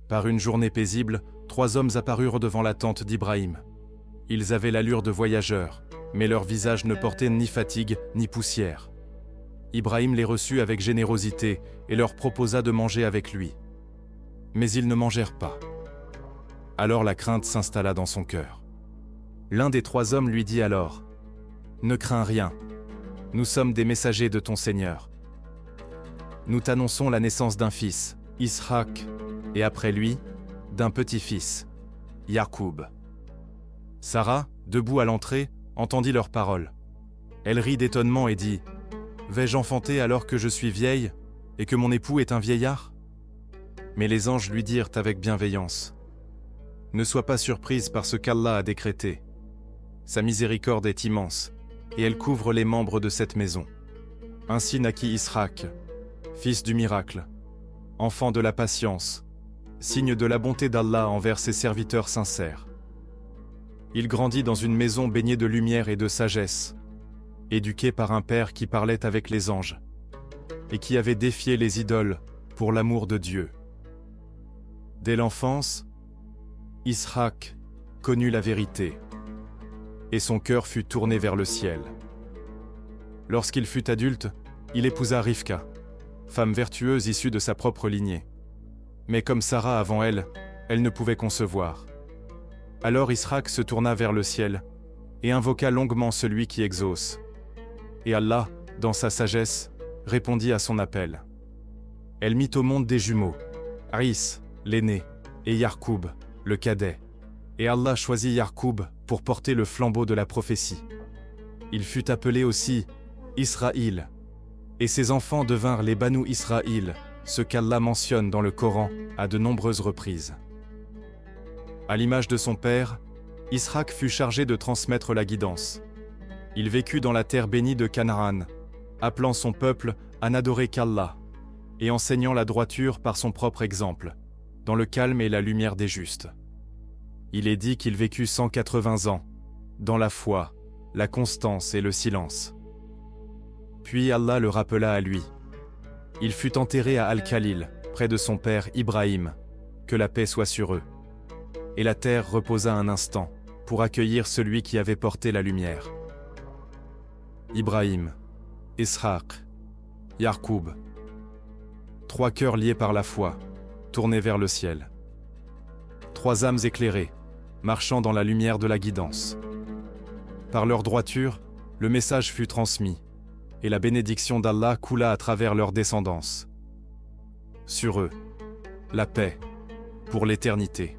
Par une journée paisible, 3 hommes apparurent devant la tente d'Ibrahim. Ils avaient l'allure de voyageurs, mais leurs visages ne portaient ni fatigue ni poussière. Ibrahim les reçut avec générosité et leur proposa de manger avec lui. Mais ils ne mangèrent pas. Alors la crainte s'installa dans son cœur. L'un des 3 hommes lui dit alors : « Ne crains rien, nous sommes des messagers de ton Seigneur. Nous t'annonçons la naissance d'un fils, Ishaq, et après lui, d'un petit-fils, Yaqub. » Sarah, debout à l'entrée, entendit leurs paroles. Elle rit d'étonnement et dit : « Vais-je enfanter alors que je suis vieille et que mon époux est un vieillard ?» Mais les anges lui dirent avec bienveillance : « Ne sois pas surprise par ce qu'Allah a décrété. Sa miséricorde est immense, et elle couvre les membres de cette maison. » Ainsi naquit Ishaq, fils du miracle, enfant de la patience, signe de la bonté d'Allah envers ses serviteurs sincères. Il grandit dans une maison baignée de lumière et de sagesse, éduqué par un père qui parlait avec les anges, et qui avait défié les idoles pour l'amour de Dieu. Dès l'enfance, Ishaq connut la vérité, et son cœur fut tourné vers le ciel. Lorsqu'il fut adulte, il épousa Rivka, femme vertueuse issue de sa propre lignée. Mais comme Sarah avant elle, elle ne pouvait concevoir. Alors Ishaq se tourna vers le ciel et invoqua longuement celui qui exauce. Et Allah, dans sa sagesse, répondit à son appel. Elle mit au monde des jumeaux, Aïs, l'aîné, et Yaqub, le cadet. Et Allah choisit Yaqub pour porter le flambeau de la prophétie. Il fut appelé aussi Israël, et ses enfants devinrent les Banu Israël, ce qu'Allah mentionne dans le Coran à de nombreuses reprises. À l'image de son père, Ishaq fut chargé de transmettre la guidance. Il vécut dans la terre bénie de Canaan, appelant son peuple à n'adorer qu'Allah, et enseignant la droiture par son propre exemple, dans le calme et la lumière des justes. Il est dit qu'il vécut 180 ans, dans la foi, la constance et le silence. Puis Allah le rappela à lui. Il fut enterré à Al-Khalil, près de son père Ibrahim, que la paix soit sur eux. Et la terre reposa un instant, pour accueillir celui qui avait porté la lumière. Ibrahim, Ishaq, Yaqub. 3 cœurs liés par la foi, tournés vers le ciel. 3 âmes éclairées, marchant dans la lumière de la guidance. Par leur droiture, le message fut transmis, et la bénédiction d'Allah coula à travers leur descendance. Sur eux, la paix, pour l'éternité.